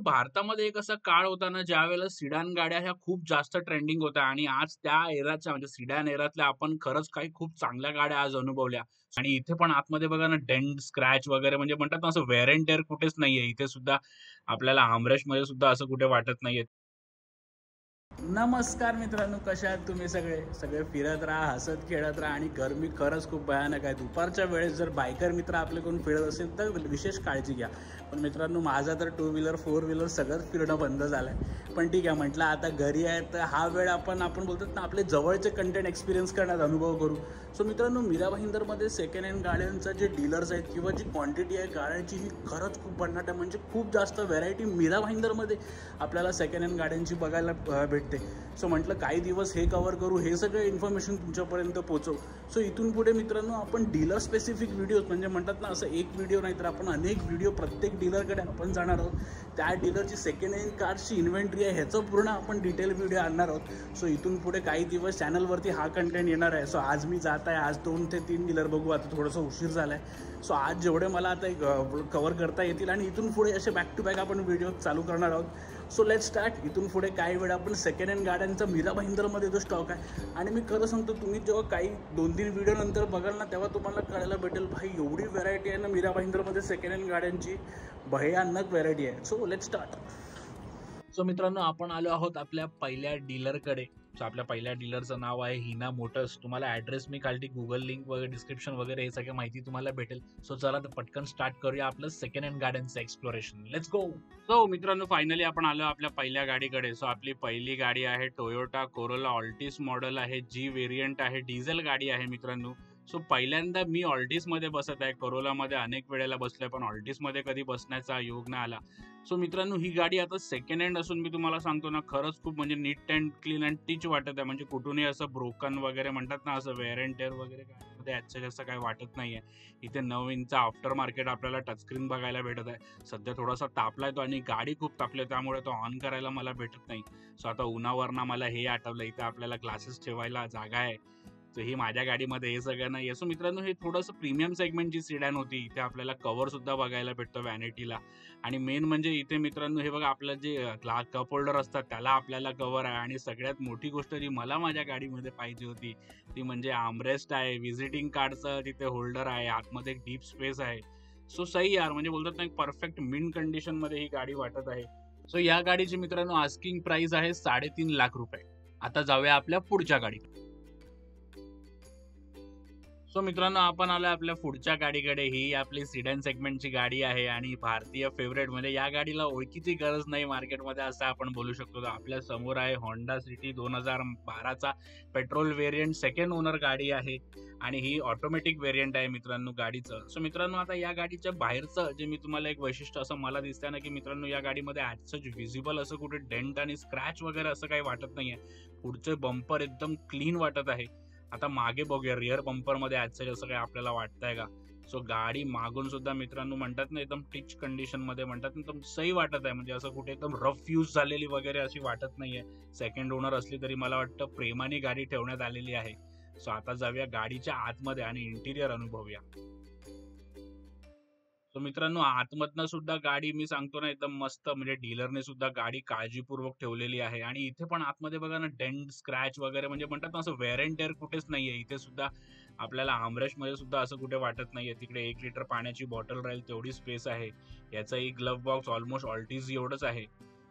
भारतामध्ये एक असा काळ होता ना, ज्यावेळेला सिडान गाड्या ह्या खूप जास्त ट्रेंडिंग होत्या आणि आज त्या एराच्या म्हणजे सिडान एरातल्या आपण खरंच काही खूप चांगल्या गाड्या आज अनुभवल्या. आणि इथे पण आतमध्ये बघा ना, डेंट, स्क्रॅच वगैरे म्हणजे म्हणतात ना, असं वेअर अँड टेअर कुठेच नाहीये. इथे सुद्धा आपल्याला आर्मरेस्टमध्ये सुद्धा असं कुठे वाटत नाहीये. नमस्कार मित्रांनो, कशा आहात तुम्ही सगळे सगळे फिरत राहा, हसत खेळत राहा. आणि गरमी खरंच खूप भयानक आहे. दुपारच्या वेळेस जर बायकर मित्र आपल्याकडून फिरत असेल तर विशेष काळजी घ्या. पण मित्रांनो, माझा तर 2 व्हीलर 4 व्हीलर सगळंच फिरणं बंद झालं आहे. पण ठीक आहे, म्हटलं आता घरी आहे तर हा वेळ आपण बोलतात ना, आपले जवळचे कंटेंट एक्सपिरियन्स करण्यात अनुभव करू. सो मित्रांनो, मीरा भाईंदरमध्ये सेकंड हँड गाड्यांचा जे डीलर्स आहेत किंवा जी क्वांटिटी आहे गाड्यांची ही खरंच खूप भन्नाट आहे. म्हणजे खूप जास्त व्हरायटी मीरा भाईंदरमध्ये आपल्याला सेकंड हँड गाड्यांची बघायला भेटते. सो म्हटलं काही दिवस हे कव्हर करू, हे सगळं इन्फॉर्मेशन तुमच्यापर्यंत पोहोचवू. सो इथून पुढे मित्रांनो, आपण डीलर स्पेसिफिक व्हिडिओज म्हणजे म्हणतात ना, असं एक व्हिडिओ नाही तर आपण अनेक व्हिडिओ प्रत्येक डीलरकडे आपण जाणार आहोत. त्या डीलरची सेकंड हँड कारची इन्व्हेंटरी आहे ह्याचं पूर्ण आपण डिटेल व्हिडिओ आणणार आहोत. सो इथून पुढे काही दिवस चॅनलवरती हा कंटेंट येणार आहे. सो आज मी जात आहे, आज 2 ते 3 डीलर बघू. आता थोडंसं उशीर झाला आहे. सो आज जेवढे मला आता कव्हर करता येतील आणि इथून पुढे असे बॅक टू बॅक आपण व्हिडिओ चालू करणार आहोत. So let's start. इथून पुढे काही वेळ आपण सेकंड हँड गाड्यांचा मीरा भाईंदरमध्ये जो स्टॉक आहे, आणि मी खरं सांगतो, तुम्ही जेव्हा काही 2-3 व्हिडिओ नंतर बघाल ना, तेव्हा तुम्हाला कळायला भेटेल भाई एवढी व्हरायटी आहे ना मीरा भाईंदरमध्ये सेकंड हँड गाड्यांची, भयानक व्हरायटी आहे. So let's start. सो मित्रांनो, आपण आलो आहोत आपल्या पहिल्या डीलरकडे. सो आपल्या पहिल्या डीलरचं नाव आहे हिना मोटर्स. तुम्हाला ॲड्रेस मी खाली गुगल लिंक वगैरे डिस्क्रिप्शन वगैरे हे सगळं माहिती तुम्हाला भेटेल. सो चला तर पटकन स्टार्ट करूया आपलं सेकंड हँड गाड्यांचं एक्सप्लोरेशन. Let's go. सो मित्रांनो, फायनली आपण आलो आपल्या पहिल्या गाडीकडे. सो आपली पहिली गाडी आहे टोयोटा कोरोला ऑल्टिस मॉडेल आहे, जी व्हेरियंट आहे, डिझेल गाडी आहे मित्रांनो. सो पहिल्यांदा मी ऑल्टिसमध्ये बसत आहे. कोरोलामध्ये अनेक वेळेला बसलोय, पण ऑल्टिसमध्ये कधी बसण्याचा योग नाही आला. सो मित्रांनो, ही गाडी आता सेकंड हँड असून मी तुम्हाला सांगतो ना, खरंच खूप म्हणजे नीट अँड क्लीन अँड टीच वाटत आहे. म्हणजे कुठूनही असं ब्रोकन वगैरे म्हणतात ना, असं वेअर अँड टेअर वगैरे काय याचं जास्त काय वाटत नाहीये. इथे 9 इंचचा आफ्टर मार्केट आपल्याला टचस्क्रीन बघायला भेटत आहे. सध्या थोडासा तापलाय तो आणि गाडी खूप तापली, त्यामुळे तो ऑन करायला मला भेटत नाही. सो आता उन्हावरनं मला हे आठवलं, इथे आपल्याला ग्लासेस ठेवायला जागा आहे. सो ही माझ्या गाडीमध्ये हे सगळं नाही. सो मित्रांनो, हे थोडंसं प्रीमियम सेगमेंटची सिडॅन होती. इथे आपल्याला कव्हर सुद्धा बघायला भेटतो व्हॅनिटीला. आणि मेन म्हणजे इथे मित्रांनो, हे बघा आपलं जे कप होल्डर असतात त्याला आपल्याला कव्हर आहे. आणि सगळ्यात मोठी गोष्ट जी मला माझ्या गाडीमध्ये पाहिजे होती ती म्हणजे आर्मरेस्ट आहे, व्हिजिटिंग कार्डचं तिथे होल्डर आहे, आतमध्ये एक डीप स्पेस आहे. सो सही यार, म्हणजे बोलतात ना, एक परफेक्ट मिंट कंडिशन मध्ये ही गाडी वाटत आहे. सो या गाडीची मित्रांनो आस्किंग प्राइस आहे 3.5 लाख रुपये. आता जाऊया आपल्या पुढच्या गाडीकडे. सो मित्रांनो, आपण आलोय आपल्या पुढच्या गाडीकडे. ही आपली सिडॅन सेगमेंटची गाडी आहे आणि भारतीय फेवरेट. म्हणजे या गाडीला ओळखीची गरज नाही मार्केटमध्ये असं आपण बोलू शकतो. आपल्या समोर आहे होंडा सिटी 2012चा पेट्रोल व्हेरियंट सेकंड ओनर गाडी आहे आणि ही ऑटोमॅटिक व्हेरियंट आहे मित्रांनो गाडीचं. सो मित्रांनो, आता या गाडीच्या बाहेरचं जे मी तुम्हाला एक वैशिष्ट्य असं मला दिसतंय ना, की मित्रांनो या गाडीमध्ये ॲज सच व्हिजिबल असं कुठे डेंट आणि स्क्रॅच वगैरे असं काही वाटत नाहीये. पुढचे बंपर एकदम क्लीन वाटत आहे. आता मागे बघूया रिअर बंपर मध्ये आजचं जसं काही आपल्याला वाटतंय का. सो गाडी मागून सुद्धा मित्रांनो म्हणतात ना, एकदम टिच कंडिशन मध्ये म्हणतात ना, एकदम सही वाटत आहे. म्हणजे असं कुठे एकदम रफ यूज झालेली वगैरे अशी वाटत नाहीये. सेकंड ओनर असली तरी मला वाटतं प्रेमाने गाडी ठेवण्यात आलेली आहे. सो आता जाऊया गाडीच्या आतमध्ये आणि इंटिरियर अनुभवूया. सो मित्रांनो, आतमधनं सुद्धा गाडी मी सांगतो ना, एकदम मस्त. म्हणजे डीलरने सुद्धा गाडी काळजीपूर्वक ठेवलेली आहे. आणि इथे पण आतमध्ये बघा ना, डेंट, स्क्रॅच वगैरे म्हणजे म्हणतात ना, असं वेअर अँड टेअर कुठेच नाहीये. इथे सुद्धा आपल्याला आर्मरेस्टमध्ये सुद्धा असं कुठे वाटत नाहीये. तिकडे 1 लिटर पाण्याची बॉटल राहील तेवढी स्पेस आहे. याचाही ग्लव्ह बॉक्स ऑलमोस्ट ऑल्टीज एवढंच आहे.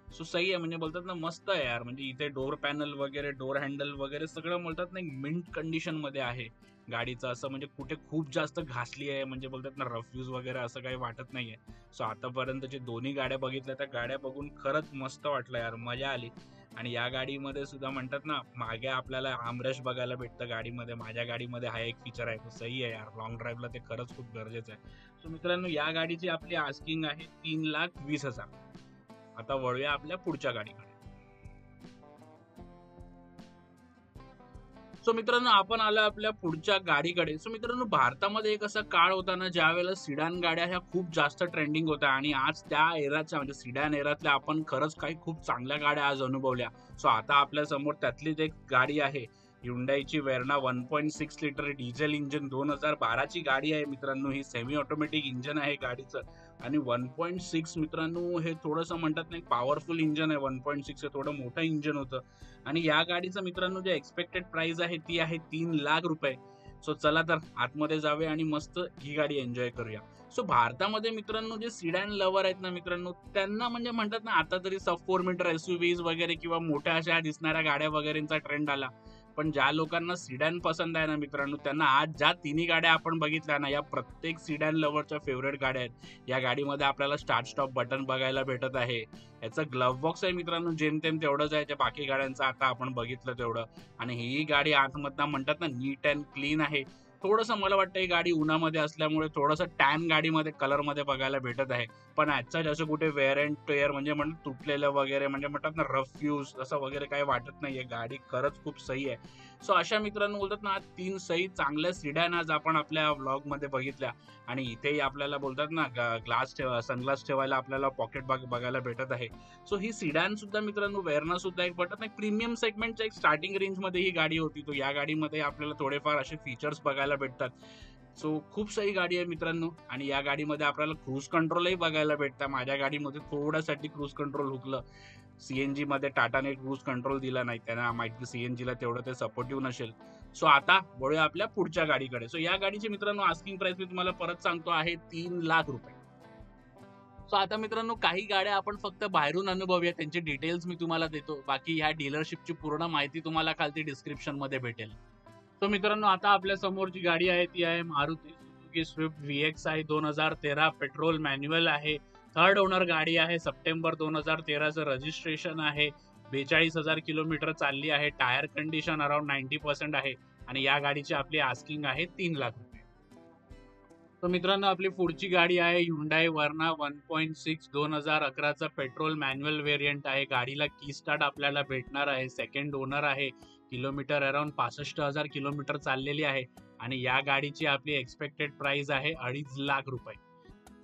सो सही आहे. म्हणजे बोलतात ना, मस्त आहे यार. म्हणजे इथे डोर पॅनल वगैरे, डोर हँडल वगैरे सगळं बोलतात ना, एक मिंट कंडिशन मध्ये आहे गाडीचं. असं म्हणजे कुठे खूप जास्त घासली आहे म्हणजे बोलतात ना, रफ यूज वगैरे असं काही वाटत नाहीये. सो आतापर्यंत जे दोन्ही गाड्या बघितल्या त्या गाड्या बघून खरंच मस्त वाटलं यार, मजा आली. आणि या गाडीमध्ये सुद्धा म्हणतात ना, मागे आपल्याला आर्मरेस्ट बघायला भेटतं गाडीमध्ये. माझ्या गाडीमध्ये हा एक फीचर आहे, तो सही आहे यार. लॉंग ड्राईव्हला ते खरंच खूप गरजेचं आहे. सो मित्रांनो, या गाडीची आपली आस्किंग आहे 3,20,000. आता वळूया आपल्या पुढच्या गाडीकडे. सो मित्रांनो, आपण आलो आपल्या पुढच्या गाडीकडे. सो मित्रांनो, भारतामध्ये एक असा काळ होता ना, ज्यावेळेला सिडान गाड्या ह्या खूप जास्त ट्रेंडिंग होत्या आणि आज त्या एराच्या म्हणजे सिडान एरातल्या आपण खरंच काही खूप चांगल्या गाड्या आज अनुभवल्या. सो आता आपल्या समोर त्यातलीच एक गाडी आहे, Hyundaiची वेर्ना 1.6 लिटर डिझेल इंजिन 2012ची गाडी आहे मित्रांनो. ही सेमी ऑटोमॅटिक इंजिन आहे गाडीचं. आणि 1.6 मित्रांनो हे थोडंसं म्हणतात नाही पॉवरफुल इंजन आहे. 1.6 हे थोडं मोठं इंजन होतं आणि या गाडीचं मित्रांनो जे एक्सपेक्टेड प्राइस आहे ती आहे 3,00,000 रुपये. सो चला तर आतमध्ये जाऊया आणि मस्त ही गाडी एन्जॉय करूया. सो भारतामध्ये मित्रांनो जे सिडॅन लवर आहेत ना मित्रांनो, त्यांना म्हणजे म्हणतात ना आता तरी सब 4 मीटर एसयूव्हीज वगैरे किंवा मोठ्या अशा दिसणाऱ्या गाड्या वगैरेंचा ट्रेंड आला. पण ज्या लोकांना सिडॅन पसंत आहे ना मित्रांनो, त्यांना आज ज्या तिन्ही गाड्या आपण बघितल्या ना, या प्रत्येक सिडॅन लव्हरच्या फेवरेट गाड्या आहेत. या गाडीमध्ये आपल्याला स्टार्ट स्टॉप बटन बघायला भेटत आहे. याचं ग्लव्ह बॉक्स आहे मित्रांनो जेमतेम तेवढंच आहे त्या बाकी गाड्यांचं आता आपण बघितलं तेवढं. आणि ही गाडी आतमधनं म्हणतात ना नीट अँड क्लीन आहे. थोडंसं मला वाटतं ही गाडी उन्हामध्ये असल्यामुळे थोडंसं टॅन गाडीमध्ये कलरमध्ये बघायला भेटत आहे. पण ॲजचा जसं कुठे वेअर अँड टेअर म्हणजे तुटलेलं वगैरे म्हणजे म्हणतात ना रफ यूज असं वगैरे काही वाटत नाहीये. गाडी खरंच खूप सही आहे. सो अशा मित्रांनो बोलतात ना 3 सही चांगल्या सिडॅन आज आपण आपल्या व्लॉगमध्ये बघितल्या. आणि इथेही आपल्याला बोलतात ना सनग्लास ठेवायला आपल्याला पॉकेट बघायला भेटत आहे. सो ही सिडॅन सुद्धा मित्रांनो वेरना सुद्धा एक म्हणतात ना प्रीमियम सेगमेंटच्या एक स्टार्टिंग रेंजमध्ये ही गाडी होती. तो या गाडीमध्ये आपल्याला थोडेफार असे फीचर्स बघायला भेटतात. सो खूप सही गाडी आहे मित्रांनो. आणि या गाडीमध्ये आपल्याला क्रूज कंट्रोलही बघायला भेटतं. माझ्या गाडीमध्ये थोड्यासाठी क्रूज कंट्रोल हुकलं. सीएनजी मध्ये टाटाने क्रूज कंट्रोल दिला नाही, त्यांना माहिती सीएनजीला तेवढं ते सपोर्टिव्ह नसेल. सो आता वळूया आपल्या पुढच्या गाडीकडे. सो या गाडीची मित्रांनो आस्किंग प्राइस मी तुम्हाला परत सांगतो आहे 3,00,000 रुपये. सो आता मित्रांनो काही गाड्या आपण फक्त बाहेरून अनुभवूया, त्यांचे डिटेल्स मी तुम्हाला देतो. बाकी ह्या डीलरशिपची पूर्ण माहिती तुम्हाला खालती डिस्क्रिप्शन मध्ये भेटेल. तो मित्रांनो आता आपल्या समोर जी गाडी आहे ती आहे Maruti Suzuki Swift VXI 2013 petrol manual आहे. थर्ड ओनर गाडी आहे. सप्टेंबर 2013चं रजिस्ट्रेशन आहे. 42,000 किलोमीटर चालली आहे. टायर कंडिशन अराउंड 90% आहे. आणि या गाडीची आपली आस्किंग आहे 3,00,000 रुपये. तर मित्रांनो आपली पुढची गाडी आहे Hyundai Verna 1.6 2011चा पेट्रोल मॅन्युअल व्हेरियंट आहे. गाडीला की स्टार्ट आपल्याला भेटणार आहे. सेकंड ओनर आहे. किलोमीटर अराउंड 65,000 किलोमीटर चाललेली आहे. आणि या गाडीची आपली एक्सपेक्टेड प्राइस आहे 2.5 लाख रुपये.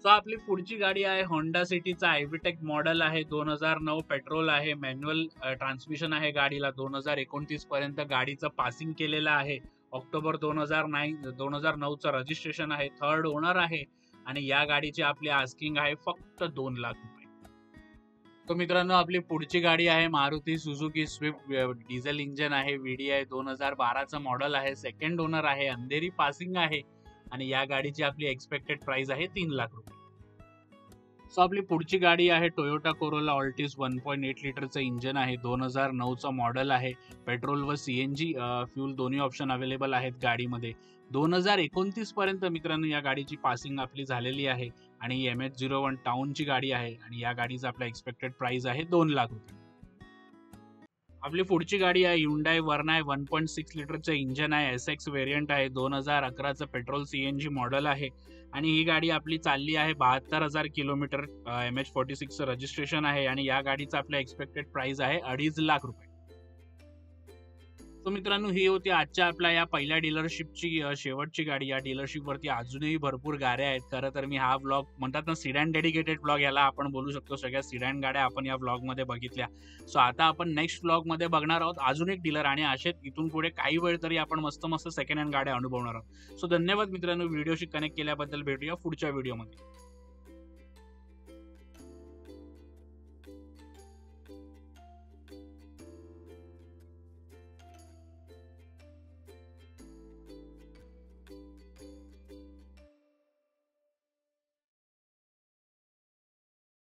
सो आपली पुढची गाडी आहे होंडा सिटीचा आयव्हीटेक मॉडेल आहे. 2009 पेट्रोल आहे. मॅन्युअल ट्रान्समिशन आहे गाडीला. 2029 पर्यंत गाडीचं पासिंग केलेलं आहे. ऑक्टोबर 2009चं रजिस्ट्रेशन आहे. थर्ड ओनर आहे. आणि या गाडीची आपली आस्किंग आहे फक्त 2,00,000 रुपये. तो मित्रांनो आपली पुढची गाडी आहे Maruti Suzuki Swift diesel engine आहे. VDI 2012चं मॉडेल आहे. सेकंड ओनर आहे. अंधेरी पासिंग आहे. आणि या गाडीची आपली एक्सपेक्टेड प्राइस आहे 3,00,000 रुपये. सो आपली पुढची गाडी आहे टोयोटा कोरोला ऑल्टिस 1.8 लिटरचं इंजन आहे. 2009चं मॉडेल आहे. पेट्रोल व CNG फ्यूल दोन्ही ऑप्शन अवेलेबल आहेत गाडीमध्ये. 2029 पर्यंत मित्रांनो या गाडीची पासिंग आपली झालेली आहे. आणि MH01 टाउनची गाडी आहे. आणि या गाडीचा आपला एक्सपेक्टेड प्राइस आहे 2,00,000 रुपये. आपली पुढची गाडी आहे Hyundai Verna 1.6 लिटरचं इंजन आहे. SX व्हेरियंट आहे. 2011चं पेट्रोल CNG मॉडेल आहे. आणि ही गाडी आपली चालली आहे 72,000 किलोमीटर. MH46चं रजिस्ट्रेशन आहे. आणि या गाडीचा आपला एक्सपेक्टेड प्राइस आहे 2.5 लाख रुपये. तो मित्रांनो ही होती आजच्या आपल्या या पहिल्या डीलरशिपची शेवटची गाडी. या डीलरशिपवरती अजूनही भरपूर गाड्या आहेत. खरं तर मी हा व्लॉग म्हणतात ना सिडॅन डेडिकेटेड व्लॉग याला आपण बोलू शकतो. सगळ्या सिडॅन गाड्या आपण या व्लॉगमध्ये बघितल्या. सो आता आपण नेक्स्ट व्लॉगमध्ये बघणार आहोत अजून एक डीलर आणि असेच इथून पुढे काही वेळ तरी आपण मस्त मस्त सेकंड हँड गाड्या अनुभवणार आहोत. सो धन्यवाद मित्रांनो व्हिडिओशी कनेक्ट केल्याबद्दल. भेटूया पुढच्या व्हिडिओमध्ये.